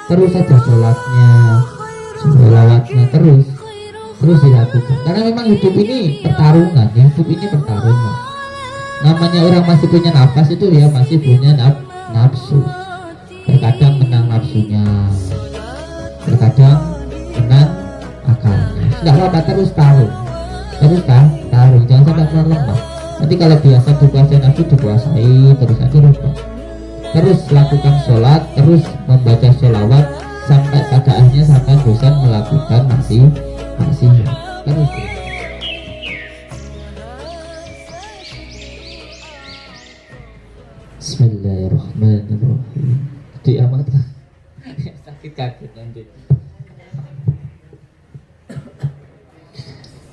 terus saja sholatnya, sholawatnya terus dilakukan. Karena memang hidup ini pertarungan, ya, hidup ini pertarungan. Namanya orang masih punya nafas itu ya masih punya nafsu. Terkadang menang nafsunya, terkadang menang akalnya. Tidak apa-apa, terus tarung, jangan sampai keluar lemah. Nanti kalau biasa dikuasai nafsu dikuasai terus aja lupa. Terus lakukan sholat, terus membaca sholawat sampai pada akhirnya sampai bosan melakukan maksiat. Terus. Bismillahirrahmanirrahim. Diamatkan. Sakit kaget nanti.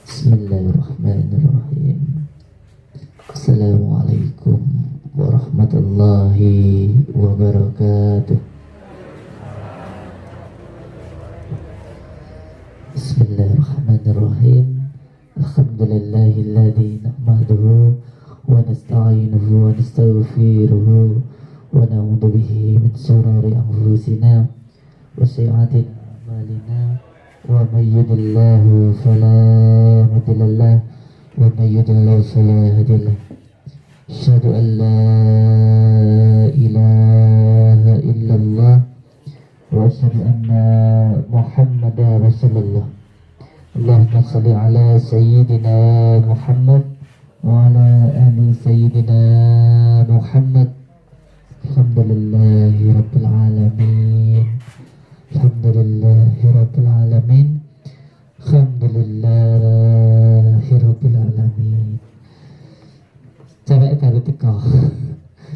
Bismillahirrahmanirrahim. Assalamualaikum warahmatullahi wabarakatuh. Bismillahirrahmanirrahim. Alhamdulillahilladzi nahmaduhu wa nasta'inuhu wa nastaghfiruhu wa na'udzu bihi min shururi anfusina wa sayyi'ati a'malina wa may yahdihillahu fala mudilla lahu wa may yudlil fala hadiya lahu. Asyhadu an la ilaha illallah wa asyhadu anna Muhammadar Rasulullah. Allahumma shalli ala sayyidina Muhammad wa ala ali sayyidina Muhammad. Alhamdulillahi rabbil alamin. Alhamdulillahi rabbil alamin. Alhamdulillahi rabbil alamin. Sampai baru teko.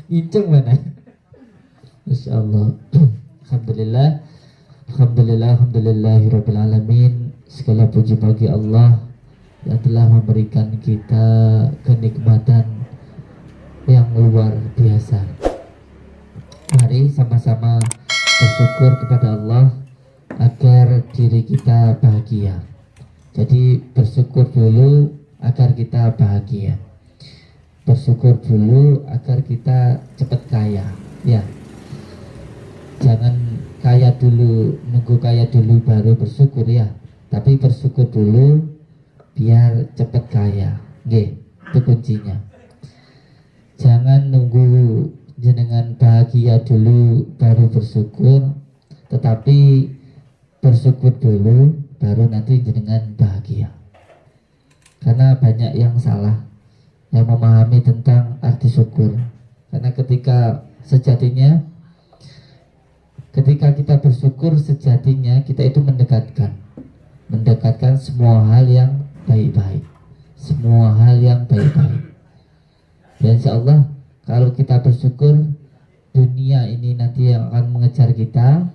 Nginceng mana? Masyaallah. Alhamdulillahi rabbil alamin. Segala puji bagi Allah yang telah memberikan kita kenikmatan yang luar biasa. Mari sama-sama bersyukur kepada Allah agar diri kita bahagia. Jadi bersyukur dulu agar kita bahagia. Bersyukur dulu agar kita cepat kaya. Ya. Jangan kaya dulu, nunggu kaya dulu baru bersyukur ya. Tapi bersyukur dulu biar cepat kaya. Nggih, itu kuncinya. Jangan nunggu jenengan bahagia dulu baru bersyukur, tetapi bersyukur dulu baru nanti jenengan bahagia. Karena banyak yang salah yang memahami tentang arti syukur. Karena ketika kita bersyukur sejatinya kita itu mendekatkan semua hal yang baik-baik, dan insya Allah kalau kita bersyukur, dunia ini nanti yang akan mengejar kita,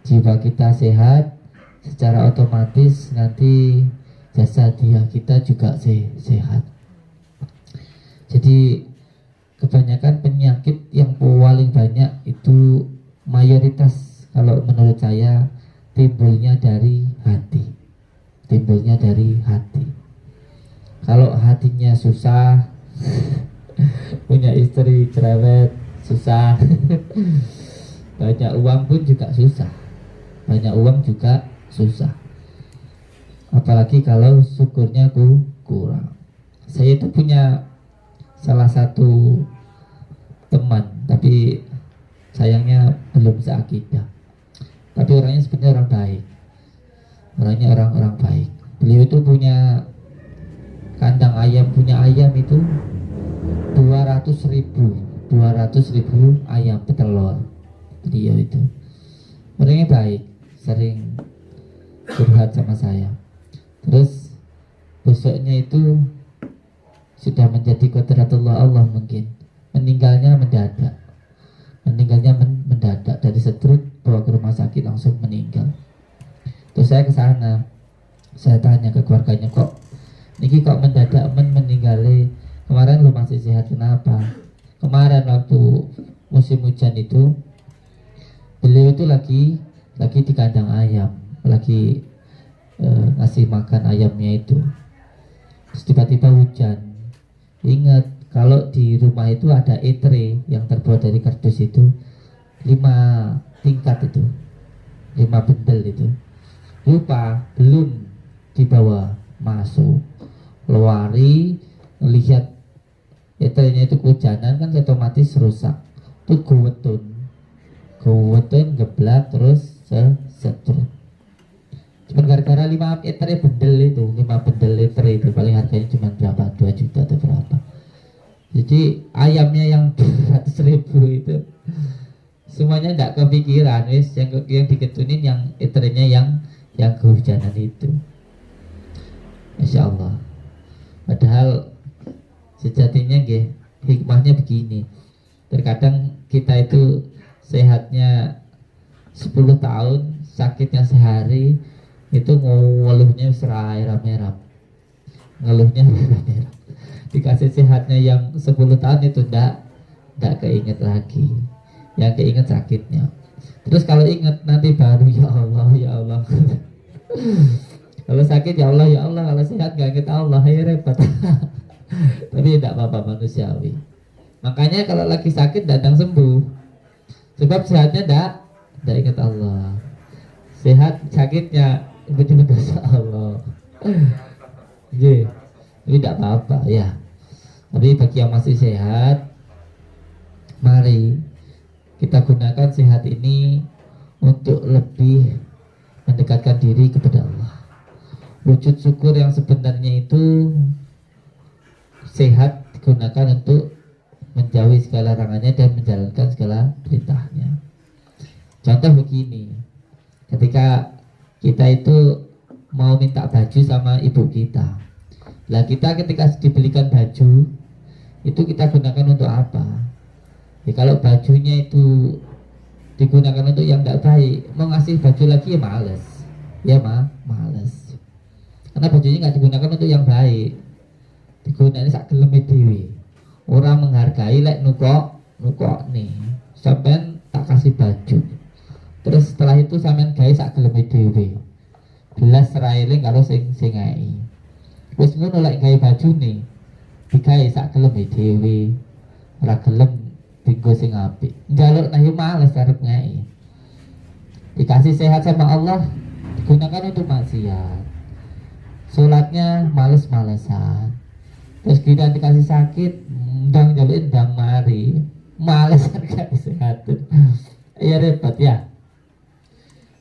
jiwa kita sehat, secara otomatis nanti jasadiah kita juga sehat. Jadi kebanyakan penyakit yang paling banyak itu mayoritas kalau menurut saya timbulnya dari hati. Kalau hatinya susah, punya istri cerewet susah, banyak uang pun juga susah, apalagi kalau syukurnya kurang. Saya itu punya salah satu teman, tapi sayangnya belum seakidah. Tapi orangnya sebenarnya orang baik. Beliau itu punya kandang ayam, itu 200.000 ayam petelur. Beliau itu orangnya baik, sering curhat sama saya. Terus besoknya itu sudah menjadi qadratullah Allah, mungkin meninggalnya mendadak dari stroke, bawa ke rumah sakit langsung meninggal. Terus saya ke sana, saya tanya ke keluarganya, kok mendadak meninggali, kemarin lu masih sehat, kenapa? Kemarin waktu musim hujan itu beliau itu lagi di kandang ayam, lagi ngasih makan ayamnya itu. Terus tiba-tiba hujan. Ingat kalau di rumah itu ada etre yang terbuat dari kardus itu 5 tingkat itu. 5 bendel itu. Lupa, belum dibawa masuk. Lewari lihat eternya itu kehujanan kan otomatis rusak. Itu gowetun geblak terus setruk. Cuma gara-gara 5 eternya bendel itu, 5 bendel liter itu paling harganya cuma berapa? 2 juta atau berapa. Jadi ayamnya yang 200.000 itu semuanya tidak kepikiran, wis yang diketunin yang eternya yang kehujanan itu. Masya Allah. Padahal sejatinya hikmahnya begini. Terkadang kita itu sehatnya 10 tahun, sakitnya sehari, itu ngeluhnya serai rame-rame. Ngeluhnya rame-rame. Dikasih sehatnya yang 10 tahun itu enggak keinget lagi. Yang keinget sakitnya. Terus kalau ingat nanti baru ya Allah. Kalau sakit ya Allah. Kalau sehat gak inget Allah, ya repot. Tapi tidak apa-apa, manusiawi. Makanya kalau lagi sakit datang sembuh. Sebab sehatnya tidak ingat Allah. Sehat sakitnya betul-betul Allah. Jadi tidak apa-apa ya. Tapi bagi yang masih sehat, mari kita gunakan sehat ini untuk lebih mendekatkan diri kepada Allah. Wujud syukur yang sebenarnya itu sehat digunakan untuk menjauhi segala larangannya dan menjalankan segala perintahnya. Contoh begini, ketika kita itu mau minta baju sama ibu kita, lah kita ketika dibelikan baju itu kita gunakan untuk apa? Ya kalau bajunya itu digunakan untuk yang tidak baik, mau ngasih baju lagi ya males, males. Karena bajunya nggak digunakan untuk yang baik, digunakan sak geleme dhewe. Orang menghargai lek nukok nih, sampean tak kasih baju. Terus setelah itu sampean gawe sak geleme dhewe. Belas serailing karo sing ngai. Wis ngono lek gawe baju nih, digawe sak geleme dhewe. Ora gelem dienggo sing apik. Njaluk nah yo males arep ngai. Dikasih sehat sama Allah, digunakan untuk maksiat. Sholatnya males-malesan. Terus kita dikasih sakit, ndang jaluin ndang mari, males kan kesehatan. Ya repot ya.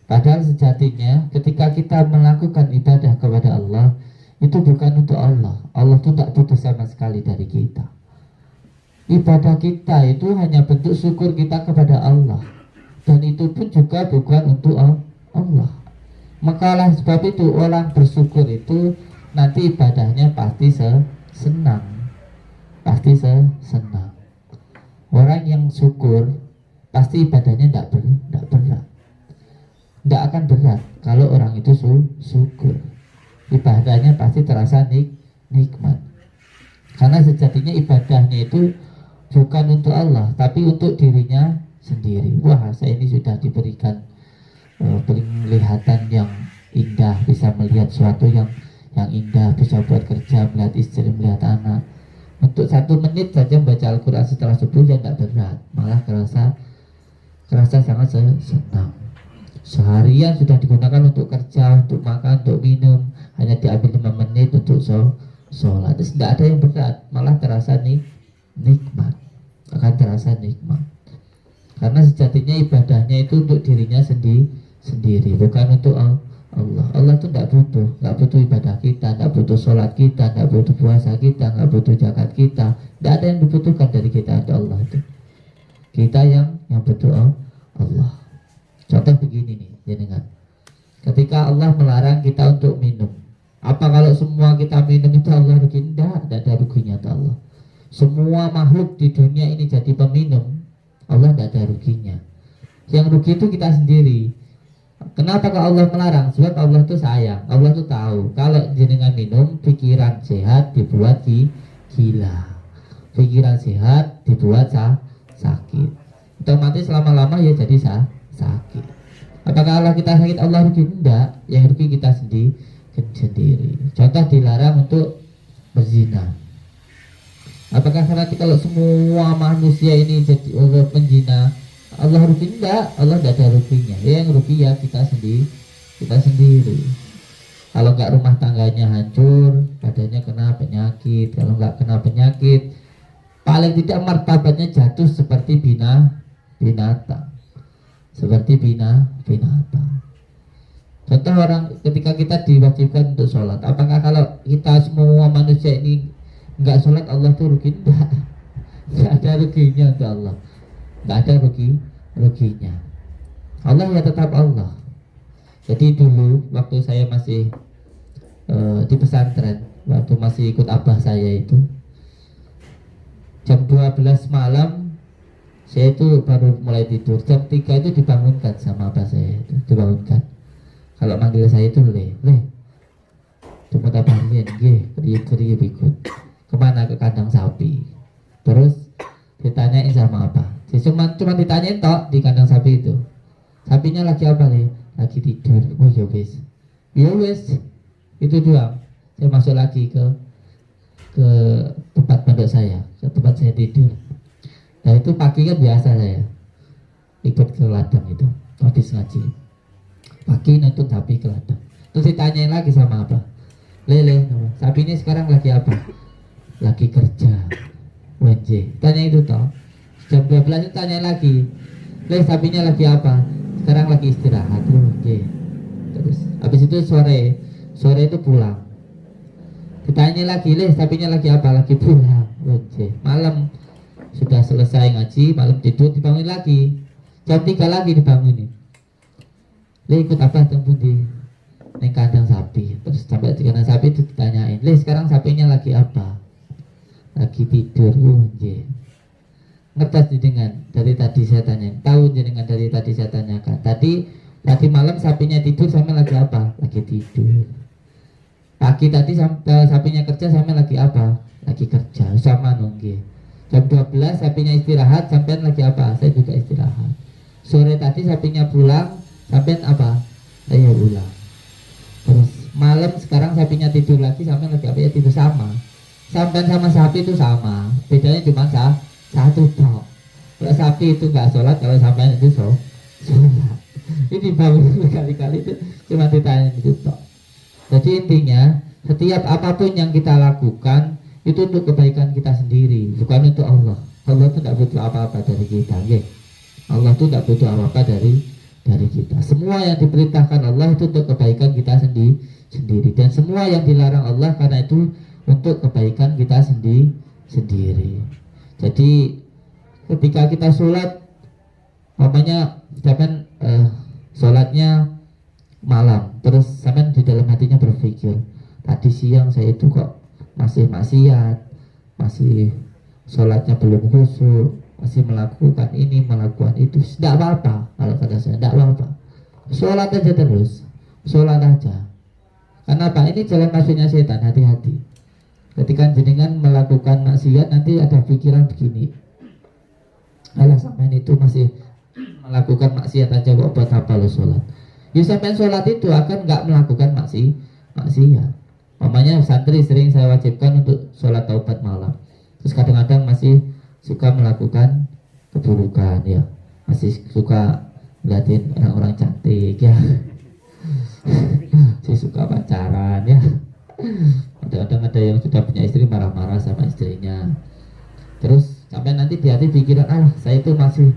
Padahal sejatinya ketika kita melakukan ibadah kepada Allah, itu bukan untuk Allah. Allah itu tak butuh sama sekali dari kita. Ibadah kita itu hanya bentuk syukur kita kepada Allah, dan itu pun juga bukan untuk Allah. Maka oleh sebab itu orang bersyukur itu nanti ibadahnya pasti senang. Orang yang syukur pasti ibadahnya tidak berat. Tidak akan berat kalau orang itu syukur. Ibadahnya pasti terasa nikmat. Karena sejatinya ibadahnya itu bukan untuk Allah, tapi untuk dirinya sendiri. Wah, saya ini sudah diberikan penglihatan yang indah, bisa melihat sesuatu yang indah, bisa buat kerja, melihat istri, melihat anak. Untuk 1 menit saja membaca Al-Quran setelah subuh ya tidak berat, malah kerasa sangat senang. Seharian sudah digunakan untuk kerja, untuk makan, untuk minum, hanya diambil 5 menit untuk sholat. Terus tidak ada yang berat, malah terasa nikmat, akan terasa nikmat. Karena sejatinya ibadahnya itu untuk dirinya sendiri, bukan untuk Allah. Allah itu tidak butuh ibadah kita, tidak butuh sholat kita, tidak butuh puasa kita, tidak butuh zakat kita. Tidak ada yang dibutuhkan dari kita, ada Allah itu. Kita yang butuh Allah. Contoh begini nih, jenengan. Ketika Allah melarang kita untuk minum, apa kalau semua kita minum itu Allah rugi? Tidak ada ruginya untuk Allah. Semua makhluk di dunia ini jadi peminum, Allah tidak ada ruginya. Yang rugi itu kita sendiri. Kenapa kalau Allah melarang? Sebab Allah itu sayang. Allah itu tahu kalau jenengan minum, pikiran sehat dibuat gila, pikiran sehat dibuat sakit. Otomatis lama-lama ya jadi sakit. Apakah Allah kita sakit Allah rugi? Enggak. Yang rugi kita sendiri. Contoh dilarang untuk berzina. Apakah karena kalau semua manusia ini jadi penzina Allah rugi? Enggak. Allah tidak ada ruginya. Yang rugi ya kita sendiri. Kalau nggak rumah tangganya hancur, badannya kena penyakit. Kalau nggak kena penyakit, paling tidak martabatnya jatuh seperti binatang. Seperti binatang. Contoh orang ketika kita diwajibkan untuk sholat, apakah kalau kita semua manusia ini nggak sholat Allah tuh rugi? Nggak ada ruginya untuk Allah. Nggak ada ruginya. Allah ya tetap Allah. Jadi dulu waktu saya masih di pesantren, waktu masih ikut abah saya itu, jam 12 malam saya itu baru mulai tidur. Jam 3 itu dibangunkan sama abah saya itu, dibangunkan. Kalau manggil saya itu le, cuma tabarin, kriye ikut. Kemana? Ke kandang sapi. Terus ditanyain sama apa? Cuma ditanyain tok di kandang sapi itu. Sapinya lagi apa le? Lagi tidur. Oh ya wes, itu doang. Saya masuk lagi ke tempat pondok saya, ke tempat saya tidur. Nah itu pagi kan biasa saya ikut ke ladang itu, habis ngaji. Pagi nuntun sapi ke ladang. Terus ditanyain lagi sama apa? Lele, sapi ini sekarang lagi apa? Lagi kerja. WNJ. Tanya itu toh. Jam 12 itu tanya lagi. Le, sapinya lagi apa? Sekarang lagi istirahat. Oke. Terus habis itu sore itu pulang. Ditanya lagi, le, sapinya lagi apa? Lagi pulang. Oke. Malam sudah selesai ngaji, malam tidur dibangun lagi. Jam 3 lagi dibangunin. Le, ikut apa tunggu di kandang sapi. Terus sampai di kandang sapi itu ditanyain, le, sekarang sapinya lagi apa? Lagi tidur. Ngertas jenengan dari tadi saya tanya, tahu jenengan dari tadi saya tanyakan. Tadi malam sapinya tidur, sama lagi apa? Lagi tidur. Pagi tadi sapinya kerja, sama lagi apa? Lagi kerja. Sama nunggu. Jam 12 sapinya istirahat, sampai lagi apa? Saya juga istirahat. Sore tadi sapinya pulang, sampai apa? Saya pulang. Terus malam sekarang sapinya tidur lagi, sampai lagi apa? Ya tidur sama. Sampai sama sapi itu sama, bedanya cuma satu tok. Kalau sapi itu nggak sholat, kalau sampai itu sholat. Ini bangun berkali-kali itu cuma ditanya itu tok. Jadi intinya setiap apapun yang kita lakukan itu untuk kebaikan kita sendiri, bukan untuk Allah. Allah itu tidak butuh apa-apa dari kita, ya. Allah itu tidak butuh apa-apa dari kita. Semua yang diperintahkan Allah itu untuk kebaikan kita sendiri, dan semua yang dilarang Allah karena itu untuk kebaikan kita sendiri. Jadi ketika kita sholat, umpamanya zaman sholatnya malam, terus zaman di dalam hatinya berpikir, tadi siang saya itu kok masih maksiat, masih sholatnya belum khusyuk, masih melakukan ini, melakukan itu. Tidak apa-apa, kalau kata saya, tidak apa-apa. Sholat aja terus, sholat aja. Karena apa? Ini jalan masuknya setan, hati-hati. Ketika jenengan melakukan maksiat, nanti ada pikiran begini, alah sampean itu masih melakukan maksiat aja kok, buat apa lo sholat? Ya sampean sholat itu akan nggak melakukan maksiat. Mamanya santri sering saya wajibkan untuk sholat taubat malam. Terus kadang-kadang masih suka melakukan keburukan, ya, masih suka ngeliatin orang-orang cantik, ya. Masih suka pacaran, ya. Kadang-kadang ada yang sudah punya istri marah-marah sama istrinya. Terus sampai nanti di hati pikiran, saya itu masih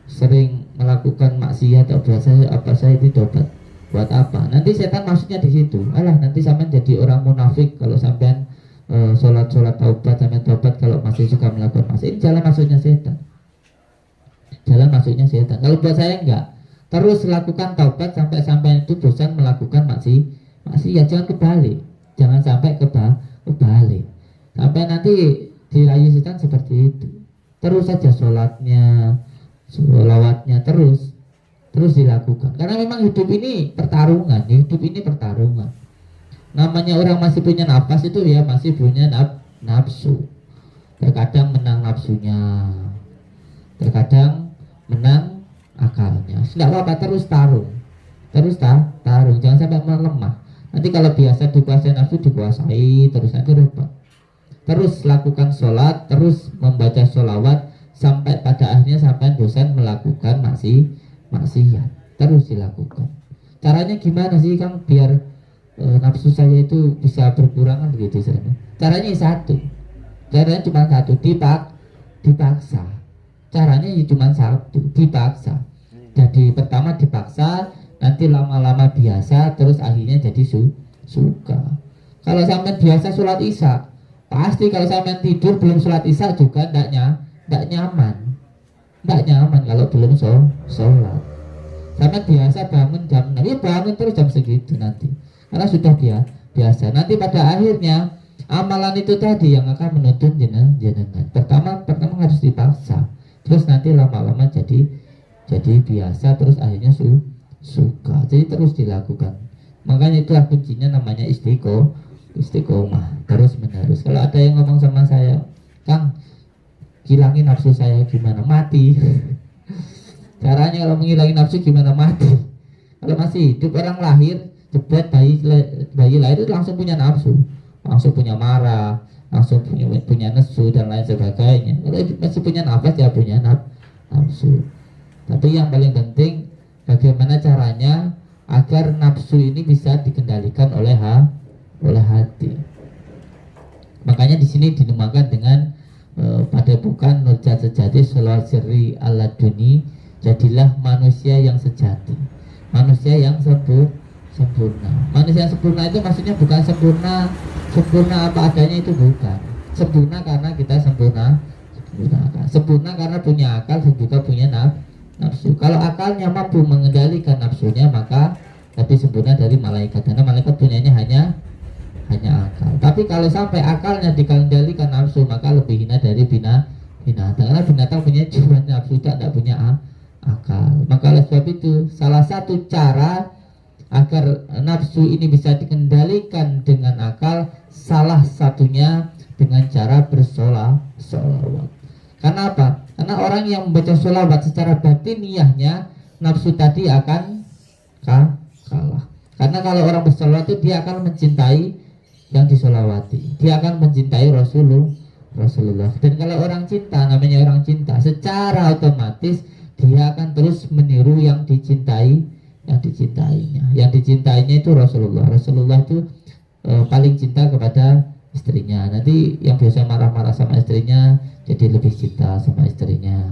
sering melakukan maksiat, apa saya itu tobat buat apa? Nanti setan maksudnya di situ. Nanti sampean jadi orang munafik kalau sampean sholat taubat, sampean tobat kalau masih suka melakukan maksiat. Ini jalan masuknya setan. Jalan masuknya setan. Kalau buat saya enggak. Terus lakukan taubat sampai sampean itu bosan melakukan maksiat, jangan kebalik. Jangan sampai kebalik. Sampai nanti dirayu setan seperti itu. Terus saja sholatnya, sholawatnya terus dilakukan. Karena memang hidup ini pertarungan. Namanya orang masih punya nafas itu, ya masih punya nafsu. Terkadang menang nafsunya, terkadang menang akalnya. Tidak apa-apa, terus tarung. Jangan sampai melemah. Nanti kalau biasa dikuasai nafsu, dikuasai terus, nanti repot. Terus lakukan sholat, terus membaca sholawat, sampai pada akhirnya sampai bosan melakukan maksiat. terus dilakukan. Caranya gimana sih Kang biar nafsu saya itu bisa berkurang kan begitu istilahnya. Caranya satu. Caranya cuma satu, dipaksa. Caranya ya cuma satu, dipaksa. Jadi pertama dipaksa, nanti lama-lama biasa, terus akhirnya jadi suka. Kalau sampai biasa sholat isya, pasti kalau sampai tidur belum sholat isya juga tidak nyaman. Tidak nyaman kalau belum sholat. Sampai biasa bangun jam 6, ya bangun terus jam segitu nanti. Karena sudah biasa. Nanti pada akhirnya amalan itu tadi yang akan menuntun jenengan. Pertama harus dipaksa. Terus nanti lama-lama jadi biasa, terus akhirnya suka. Jadi terus dilakukan. Makanya itu kuncinya namanya istiqomah terus menerus. Kalau ada yang ngomong sama saya, Kang, hilangin nafsu saya gimana? Mati. Caranya kalau menghilangin nafsu gimana? Mati. Kalau masih hidup, orang lahir jebret, bayi lahir itu langsung punya nafsu, langsung punya marah, langsung punya nesu dan lain sebagainya. Kalau masih punya nafas ya punya nafsu. Tapi yang paling penting bagaimana caranya agar nafsu ini bisa dikendalikan oleh hati. Makanya di sini dinamakan dengan pada bukan nurjat sejati sholawat sirri ala duni, jadilah manusia yang sejati, manusia yang sempurna. Manusia yang sempurna itu maksudnya bukan sempurna apa adanya, itu bukan. Sempurna karena kita sempurna karena punya akal dan juga punya nafsu. Kalau akalnya mampu mengendalikan nafsunya, maka lebih sempurna dari malaikat, karena malaikat punyanya hanya akal. Tapi kalau sampai akalnya dikendalikan nafsu, maka lebih hina dari binatang. Karena binatang punya cuma nafsu, tidak punya akal. Maka oleh sebab itu salah satu cara agar nafsu ini bisa dikendalikan dengan akal, salah satunya dengan cara bersolawat. Karena apa? Karena orang yang membaca solawat secara batiniyahnya, nafsu tadi akan kalah. Karena kalau orang bersolawat itu dia akan mencintai yang disolawati, dia akan mencintai Rasulullah. Dan kalau orang cinta, namanya orang cinta, secara otomatis dia akan terus meniru yang dicintainya. Yang dicintainya itu Rasulullah. Rasulullah itu paling cinta kepada istrinya. Nanti yang biasa marah-marah sama istrinya jadi lebih cinta sama istrinya.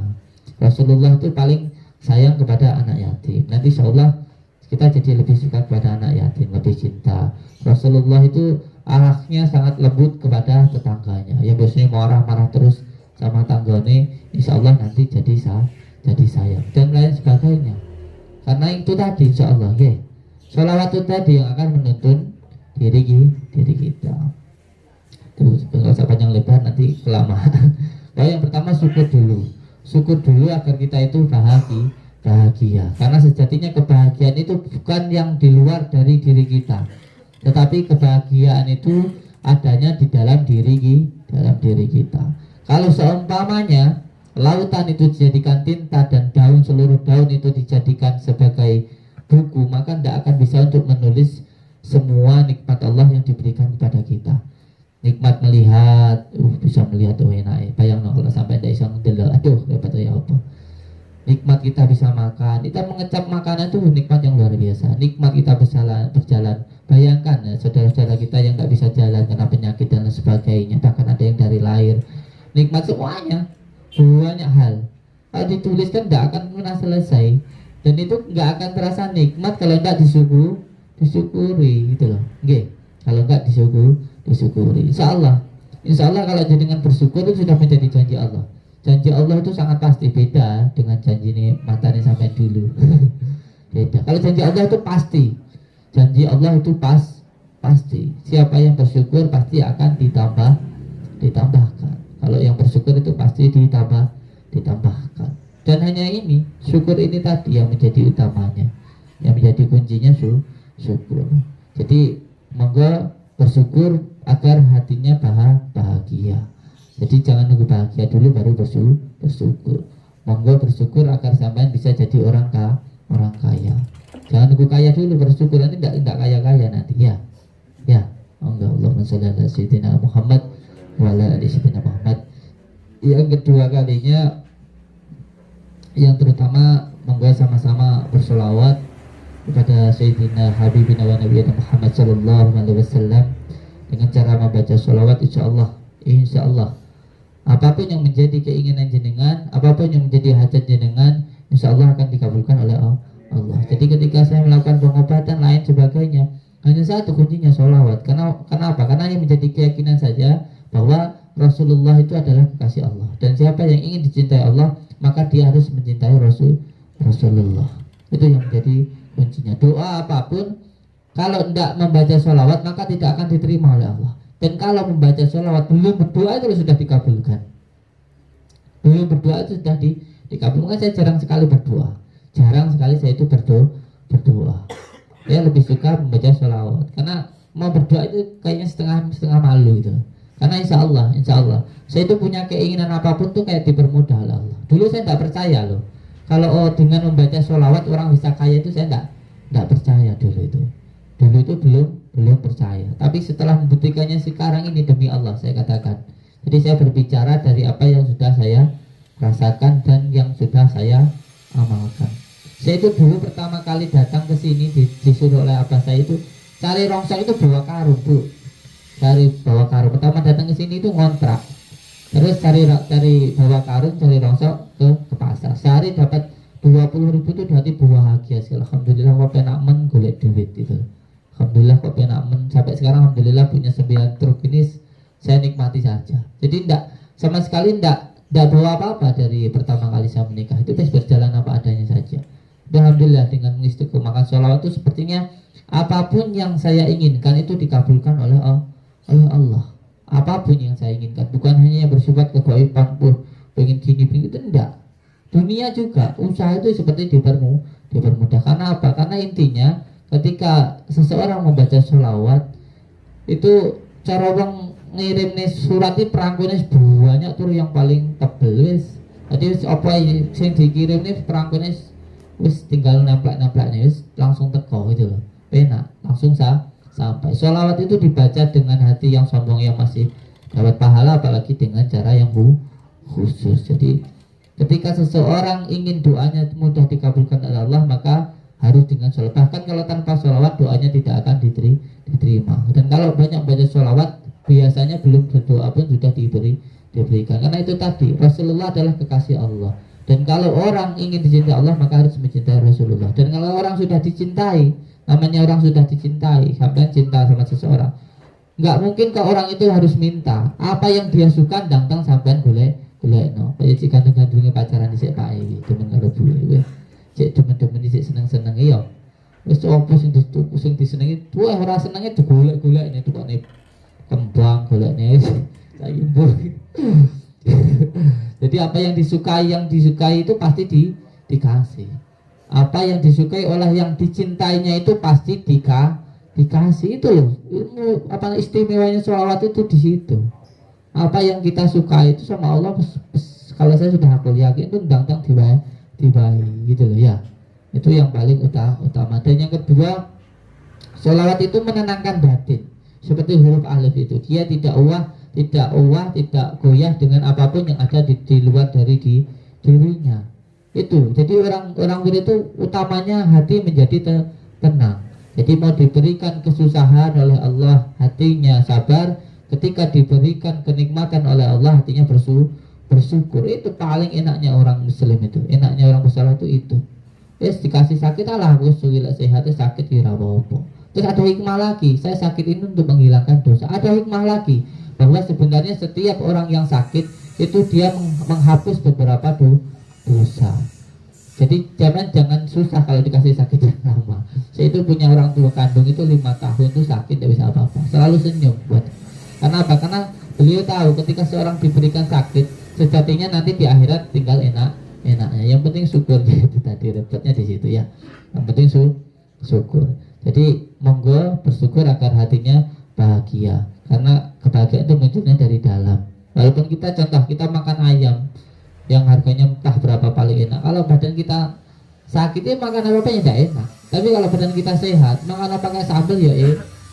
Rasulullah itu paling sayang kepada anak yatim. Nanti insyaallah kita jadi lebih suka kepada anak yatim, lebih cinta. Rasulullah itu akhlaknya sangat lembut kepada tetangganya. Ya biasanya marah-marah terus sama tanggane, insyaallah nanti jadi sayang dan lain sebagainya. Karena itu tadi insyaallah ya. Sholawat itu tadi yang akan menuntun diri kita. Terus nggak usah panjang lebar nanti kelamaan. Nah, yang pertama syukur dulu agar kita itu bahagia. Karena sejatinya kebahagiaan itu bukan yang di luar dari diri kita, tetapi kebahagiaan itu adanya di dalam diri kita. Kalau seumpamanya lautan itu dijadikan tinta dan seluruh daun itu dijadikan sebagai buku, maka tidak akan bisa untuk menulis semua nikmat Allah yang diberikan kepada kita. Nikmat melihat, bisa melihat enak. Bayang kalau sampai tidak bisa ngedelok, aduh repot ya apa. Nikmat kita bisa makan, kita mengecap makanan itu nikmat yang luar biasa. Nikmat kita berjalan. Bayangkan ya, saudara-saudara kita yang tidak bisa jalan karena penyakit dan sebagainya, bahkan ada yang dari lahir. Nikmat semuanya, banyak hal. Kalau dituliskan tidak akan pernah selesai, dan itu nggak akan terasa nikmat kalau tidak disyukuri gitu loh. Nggih, kalau nggak disyukuri. Insya Allah kalau dengan bersyukur itu sudah menjadi janji Allah. Janji Allah itu sangat pasti, beda dengan janji ini matanya sampai dulu. Beda. Kalau janji Allah itu pasti, janji Allah itu pasti. Siapa yang bersyukur pasti akan ditambahkan. Kalau yang bersyukur itu pasti ditambahkan. Dan hanya ini, syukur ini tadi yang menjadi utamanya, yang menjadi kuncinya syukur. Jadi monggo bersyukur agar hatinya bahagia. Jadi jangan nunggu bahagia dulu baru bersyukur. Monggo bersyukur agar sampean bisa jadi orang kaya. Jangan nunggu kaya dulu bersyukur, nanti tidak kaya nanti ya. Monggo Allahumma sholli ala sayyidina Muhammad wa ala ali sayyidina Muhammad. Yang kedua kalinya, yang terutama monggo sama-sama bersolawat kepada Sayyidina Habibina wa Nabiyina Muhammad sallallahu alaihi wasallam. Dengan cara membaca sholawat, insya Allah apapun yang menjadi keinginan jenengan, apapun yang menjadi hajat jenengan, insya Allah akan dikabulkan oleh Allah. Jadi ketika saya melakukan pengobatan lain sebagainya, hanya satu kuncinya sholawat. Kenapa? Karena ini menjadi keyakinan saja bahwa Rasulullah itu adalah kekasih Allah, dan siapa yang ingin dicintai Allah maka dia harus mencintai Rasulullah. Itu yang menjadi kuncinya. Doa apapun kalau tidak membaca sholawat maka tidak akan diterima oleh Allah. Dan kalau membaca sholawat belum berdoa itu sudah dikabulkan. Belum berdoa itu sudah dikabulkan. Saya jarang sekali berdoa. Jarang sekali saya itu berdoa. Saya lebih suka membaca sholawat. Karena mau berdoa itu kayaknya setengah malu itu. Karena insya Allah saya itu punya keinginan apapun tuh kayak dipermudah oleh Allah. Dulu saya tidak percaya loh. Kalau dengan membaca sholawat orang bisa kaya itu saya tidak percaya dulu itu. Dulu itu belum percaya. Tapi setelah membuktikannya sekarang ini, demi Allah saya katakan. Jadi saya berbicara dari apa yang sudah saya rasakan dan yang sudah saya amalkan. Saya itu dulu pertama kali datang ke sini disuruh oleh abah saya itu cari rongsok itu bawa karung, Bu. Bawa karung. Pertama datang ke sini itu ngontrak. Terus cari bawa karung, cari rongsok ke pasar. Sehari dapat 20.000 itu berarti bahagia sih. Alhamdulillah kok penak men golek duit itu. Alhamdulillah kok penak men sampai sekarang alhamdulillah punya 9 truk ini saya nikmati saja. Jadi sama sekali tidak bawa apa-apa dari pertama kali saya menikah. Itu berjalan apa adanya saja. Dan alhamdulillah dengan mengistiqomahkan sholawat itu sepertinya apapun yang saya inginkan itu dikabulkan oleh Allah. Apapun yang saya inginkan, bukan hanya bersifat kegaiban pun pengen gini itu enggak. Dunia juga usaha itu seperti dipermudah. Karena apa? Karena intinya ketika seseorang membaca sholawat itu cara orang ngirim surat ini perangkunya banyak tuh yang paling tebel wis. Jadi apa yang dikirim ini perangkunya wis tinggal nemplek-nempleknya wis langsung teko gitu loh. Enak, langsung sampai. Sholawat itu dibaca dengan hati yang sombong yang masih dapat pahala, apalagi dengan cara yang khusus. Jadi ketika seseorang ingin doanya mudah dikabulkan oleh Allah maka harus dengan sholawat. Bahkan kalau tanpa sholawat doanya tidak akan diterima. Dan kalau banyak baca sholawat biasanya belum berdoa pun sudah diberikan. Karena itu tadi Rasulullah adalah kekasih Allah. Dan kalau orang ingin dicintai Allah maka harus mencintai Rasulullah. Dan kalau orang sudah dicintai, namanya orang sudah dicintai, sampai cinta sama seseorang, nggak mungkin ke orang itu harus minta apa yang dia suka datang sampai boleh no. Kayak jika dengan pacaran di pak ini temen karo duwe cek temen-temen di seneng-seneng iya wis opo sing disenengi tuh ora senenge digolek-golek ini tukang kembang golekne saiki mbur. Jadi apa yang disukai itu pasti dikasih. Apa yang disukai oleh yang dicintainya itu pasti dikasih. Itu loh ilmu apa istimewanya sholawat itu di situ. Apa yang kita suka itu sama Allah kalau saya sudah aku yakin itu datang dibayi gitu loh ya. Itu yang paling utama. Dan yang kedua, sholawat itu menenangkan batin. Seperti huruf alif itu, dia tidak tidak goyah dengan apapun yang ada di luar dari dirinya. Itu. Jadi orang itu utamanya hati menjadi tenang. Jadi mau diberikan kesusahan oleh Allah, hatinya sabar. Ketika diberikan kenikmatan oleh Allah, hatinya bersyukur. Itu paling enaknya orang muslim itu. Enaknya orang bersalah itu. Yes, dikasih sakit Allah, aku sulit sehat sakit di apa-apa. Terus ada hikmah lagi. Saya sakit ini untuk menghilangkan dosa. Ada hikmah lagi bahwa sebenarnya setiap orang yang sakit itu dia menghapus beberapa dosa. Jadi jangan susah kalau dikasih sakit yang lama. Saya itu punya orang tua kandung itu 5 tahun itu sakit tidak bisa apa-apa. Selalu senyum buat. Karena apa? Karena beliau tahu ketika seorang diberikan sakit sejatinya nanti di akhirat tinggal enaknya. Yang penting syukur gitu tadi repotnya di situ ya. Yang penting syukur. Jadi monggo bersyukur agar hatinya bahagia. Karena kebahagiaan itu munculnya dari dalam. Walaupun kita makan ayam yang harganya entah berapa paling enak, kalau badan kita sakit ya makan apa ya tidak enak. Tapi kalau badan kita sehat, makan apa kayak sambal ya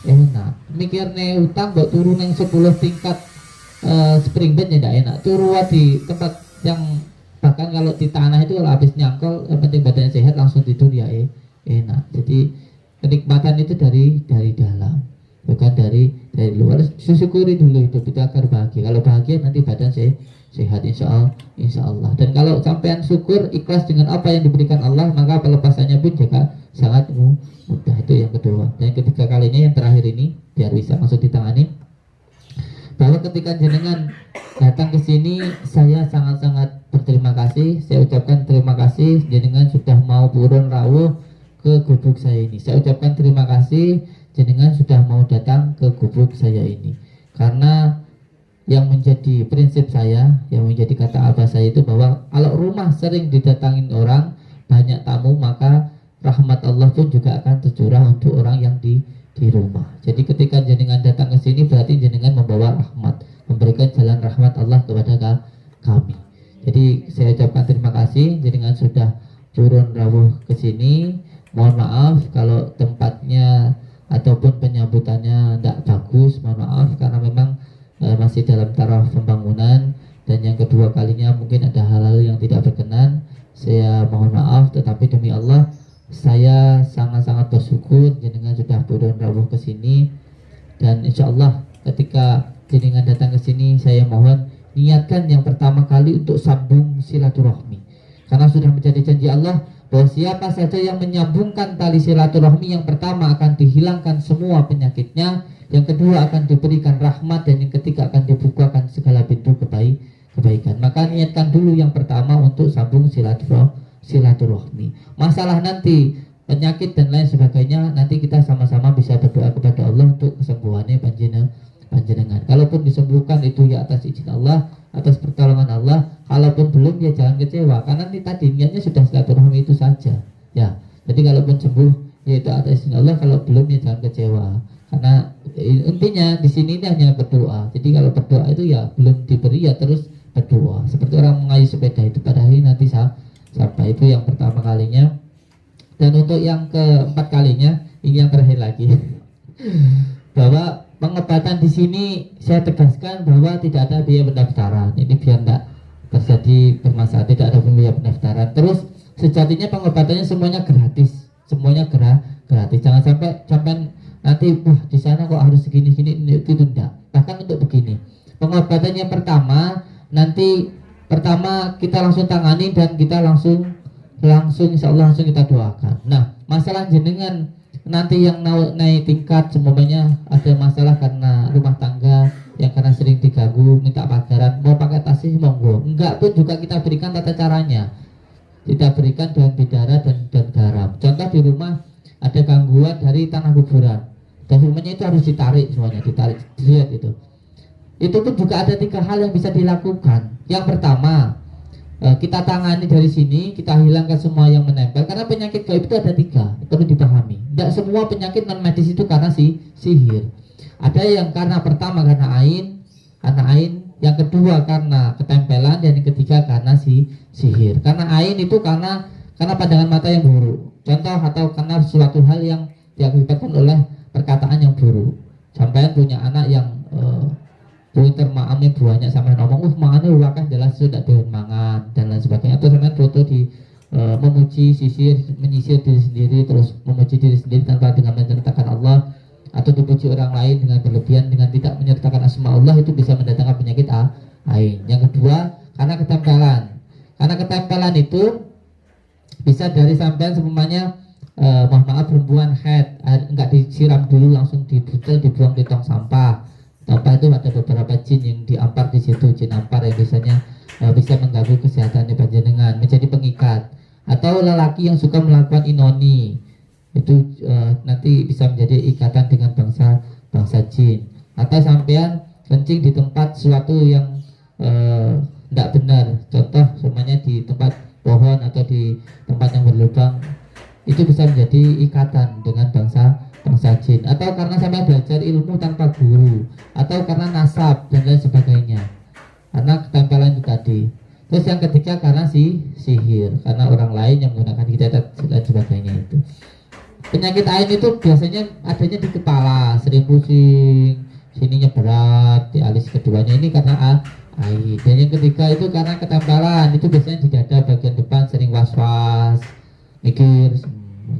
enak. Mikirnya utang buat turun yang 10 tingkat spring bed ya tidak enak. Turun di tempat yang Bahkan kalau di tanah itu kalau habis nyangkol, yang penting badannya sehat langsung tidur ya enak. Jadi kenikmatan itu dari dalam, bukan dari luar. Syukuri dulu hidup itu agar bahagia. Kalau bahagia nanti badan sehat insya Allah. Dan kalau sampean syukur ikhlas dengan apa yang diberikan Allah, maka pelepasannya pun juga sangat mudah. Itu yang kedua. Dan yang ketiga kalinya, yang terakhir ini biar bisa langsung ditangani, bahwa ketika jenengan datang ke sini, saya sangat-sangat berterima kasih. Saya ucapkan terima kasih jenengan sudah mau purun rawuh ke gubuk saya ini. Saya ucapkan terima kasih jenengan sudah mau datang ke gubuk saya ini. Karena yang menjadi prinsip saya, yang menjadi kata abah saya itu bahwa kalau rumah sering didatangin orang, banyak tamu, maka rahmat Allah pun juga akan tercurah untuk orang yang di rumah. Jadi ketika jenengan datang ke sini berarti jenengan membawa rahmat, memberikan jalan rahmat Allah kepada kami. Jadi saya ucapkan terima kasih jenengan sudah turun rawuh ke sini. Mohon maaf kalau tempatnya ataupun penyambutannya tidak bagus, mohon maaf karena memang masih dalam taraf pembangunan. Dan yang kedua kalinya mungkin ada hal-hal yang tidak berkenan, saya mohon maaf. Tetapi demi Allah saya sangat-sangat bersyukur jenengan sudah turun rawuh ke sini. Dan insya Allah ketika jenengan datang ke sini, saya mohon niatkan yang pertama kali untuk sambung silaturahmi, karena sudah menjadi janji Allah bahwa siapa saja yang menyambungkan tali silaturahmi, yang pertama akan dihilangkan semua penyakitnya, yang kedua akan diberikan rahmat, dan yang ketiga akan dibukakan segala pintu kebaikan. Maka niatkan dulu yang pertama untuk sambung silaturahmi. Masalah nanti penyakit dan lain sebagainya, nanti kita sama-sama bisa berdoa kepada Allah untuk kesembuhannya panjenengan. Kalaupun disembuhkan itu ya atas izin Allah, atas pertolongan Allah. Kalaupun belum, ya jangan kecewa, karena ini tadi niatnya sudah silaturahmi itu saja ya. Jadi kalaupun sembuh ya itu atas izin Allah, kalau belum ya jangan kecewa, karena intinya di sini ini hanya berdoa. Jadi kalau berdoa itu ya belum diberi ya terus berdoa, seperti orang mengayuh sepeda itu pada hari nanti sampai. Itu yang pertama kalinya. Dan untuk yang keempat kalinya, ini yang terakhir lagi bahwa pengobatan di sini saya tegaskan bahwa tidak ada biaya pendaftaran. Ini biar tidak terjadi permasalahan, tidak ada biaya pendaftaran. Terus sejatinya pengobatannya semuanya gratis, gratis. Jangan sampai nanti di sana kok harus segini-gini, itu tidak. Bahkan untuk begini, pengobatan yang pertama nanti kita langsung tangani dan kita langsung insya Allah langsung kita doakan. Nah, masalah jenengan nanti yang naik tingkat, semuanya ada masalah karena rumah tangga yang karena sering diganggu, minta pagaran, mau pakai tasih monggo, enggak pun juga kita berikan tata caranya. Kita berikan daun bidara dan garam. Contoh di rumah ada gangguan dari tanah kuburan, dan rumahnya itu harus ditarik semuanya, dilihat itu. Itu pun juga ada 3 hal yang bisa dilakukan. Yang pertama, kita tangani dari sini, kita hilangkan semua yang menempel, karena penyakit gaib itu ada 3, perlu dipahami. Tidak semua penyakit non medis itu karena sihir. Ada yang karena pertama karena ain, yang kedua karena ketempelan, dan yang ketiga karena sihir. Karena ain itu karena pandangan mata yang buruk, contoh, atau karena suatu hal yang diakibatkan oleh perkataan yang buruk. Sampai punya anak yang Twitter maamnya banyak, sampai ngomong mangannya wakah jelas sudah doyan mangan dan lain sebagainya. Atau sampai foto di memuji menyisir diri sendiri, terus memuji diri sendiri tanpa dengan menyertakan Allah, atau dipuji orang lain dengan berlebihan dengan tidak menyertakan asma Allah, itu bisa mendatangkan penyakit ain. Yang kedua karena ketempelan. Karena ketempelan itu bisa dari sampean semuanya mohon maaf perempuan head, enggak disiram dulu langsung dibutel dibuang di tong sampah. Tanpa itu ada beberapa jin yang diampar di situ, jin ampar yang biasanya bisa mengganggu kesehatan panjenengan, menjadi pengikat. Atau lelaki yang suka melakukan inoni, itu nanti bisa menjadi ikatan dengan bangsa jin. Atau sampean kencing di tempat suatu yang tidak benar, contoh semuanya di tempat pohon atau di tempat yang berlubang, itu bisa menjadi ikatan dengan bangsa jin. Atau karena sampai belajar ilmu tanpa guru, atau karena nasab dan lain sebagainya, karena ketempelan itu tadi. Terus yang ketiga karena sihir, karena orang lain yang menggunakan hidayat dan sebagainya. Itu penyakit ain itu biasanya adanya di kepala, sering pusing, sininya berat, di alis keduanya. Ini karena air. Dan yang ketiga itu karena ketempalan, itu biasanya di dada bagian depan sering was-was, mikir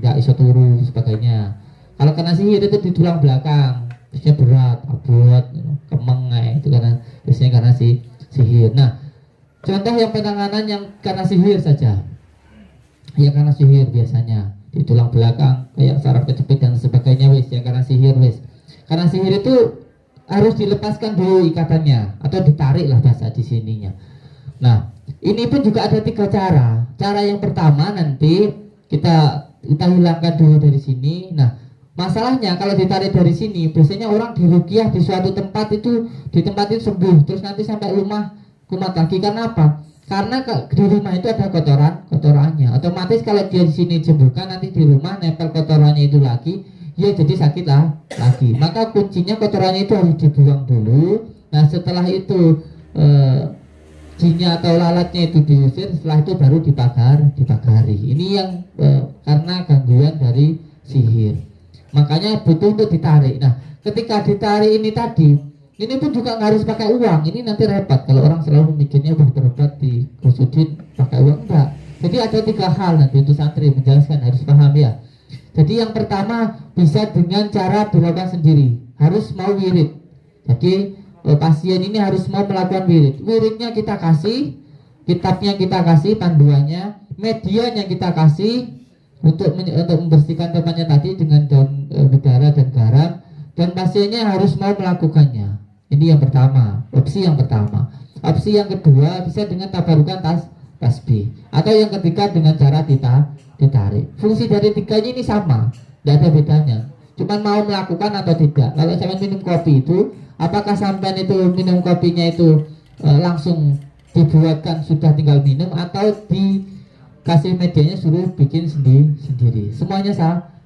nggak iso turu sebagainya. Kalau kena sihir itu di tulang belakang, biasanya berat, abot, kemeng, itu karena biasanya karena sihir. Nah, contoh yang penanganan yang karena sihir saja, ya karena sihir biasanya di tulang belakang kayak saraf kejepit dan sebagainya, wis ya karena sihir wis. Karena sihir itu harus dilepaskan dulu ikatannya atau ditarik lah bahasa di sininya. Nah, ini pun juga ada 3 cara. Cara yang pertama nanti kita hilangkan dulu dari sini. Nah, masalahnya kalau ditarik dari sini, biasanya orang diruqyah di suatu tempat itu, di tempat itu sembuh, terus nanti sampai rumah kumat lagi. Karena apa? Karena di rumah itu ada kotorannya. Otomatis kalau dia di sini sembuhkan, nanti di rumah nempel kotorannya itu lagi, ya jadi sakit lah lagi. Maka kuncinya kotorannya itu harus dibuang dulu. Nah, setelah itu jinnya atau lalatnya itu diusir, setelah itu baru dipagari. Ini yang karena gangguan dari sihir. Makanya butuh untuk ditarik. Nah, ketika ditarik ini tadi, ini pun juga nggak harus pakai uang. Ini nanti repot kalau orang selalu memikirnya berobat di Kusudin pakai uang, enggak. Jadi ada 3 hal nanti untuk santri menjelaskan, harus paham ya. Jadi yang pertama bisa dengan cara dilakukan sendiri, harus mau wirid. Jadi pasien ini harus mau melakukan wirid. Wiridnya kita kasih, kitabnya kita kasih, panduannya, medianya kita kasih untuk membersihkan tempatnya tadi dengan daun bidara dan garam, dan pasiennya harus mau melakukannya. Ini yang pertama, opsi yang pertama. Opsi yang kedua bisa dengan tabarukan tasbih, atau yang ketiga dengan cara ditarik. Fungsi dari 3 ini sama, tidak ada bedanya. Cuman mau melakukan atau tidak. Kalau sampai minum kopi itu, apakah sampai itu minum kopinya itu langsung dibuatkan sudah tinggal minum, atau dikasih medianya suruh bikin sendiri. Semuanya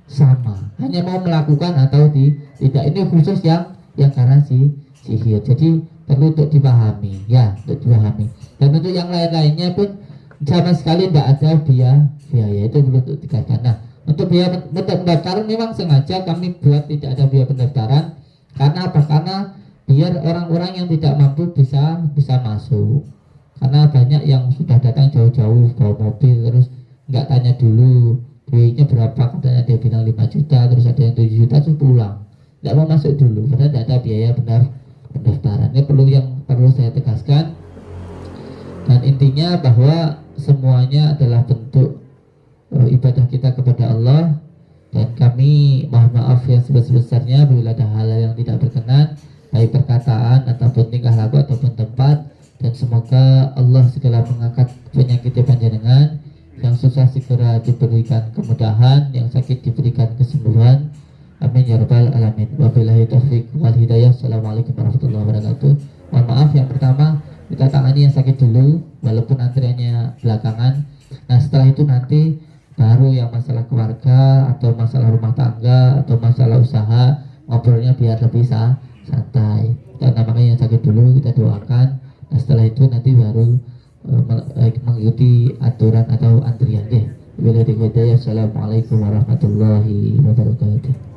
sama. Hanya mau melakukan atau tidak. Ini khusus yang karena sihir. Jadi perlu untuk dipahami, ya, untuk dipahami. Dan untuk yang lain-lainnya pun sama sekali tidak ada biaya, itu perlu untuk dikatakan. Nah, untuk biaya pendaftaran memang sengaja kami buat tidak ada biaya pendaftaran. Karena apa? Karena biar orang-orang yang tidak mampu bisa masuk. Karena banyak yang sudah datang jauh-jauh bawa mobil, terus nggak tanya dulu duitnya berapa, katanya dia bilang 5 juta, terus ada yang 7 juta terus pulang, nggak mau masuk dulu, padahal tidak ada biaya pendaftaran. Ini perlu saya tegaskan. Dan intinya bahwa semuanya adalah bentuk ibadah kita kepada Allah, dan kami mohon maaf yang sebesar-besarnya bila ada hal yang tidak berkenan, baik perkataan ataupun tingkah laku ataupun tempat. Dan semoga Allah segera mengangkat penyakit panjenengan, yang susah segera diberikan kemudahan, yang sakit diberikan kesembuhan. Amin ya rabbal alamin. Wabillahi taufiq wal hidayah. Assalamualaikum warahmatullahi wabarakatuh. Mohon maaf, yang pertama kita tangani yang sakit dulu, walaupun antriannya belakangan. Nah, setelah itu nanti baru yang masalah keluarga atau masalah rumah tangga atau masalah usaha, ngobrolnya biar lebih santai. Dan namanya yang sakit dulu kita doakan. Nah, setelah itu nanti baru mengikuti aturan atau antrian deh. Wabillahi taufiq. Assalamualaikum warahmatullahi wabarakatuh.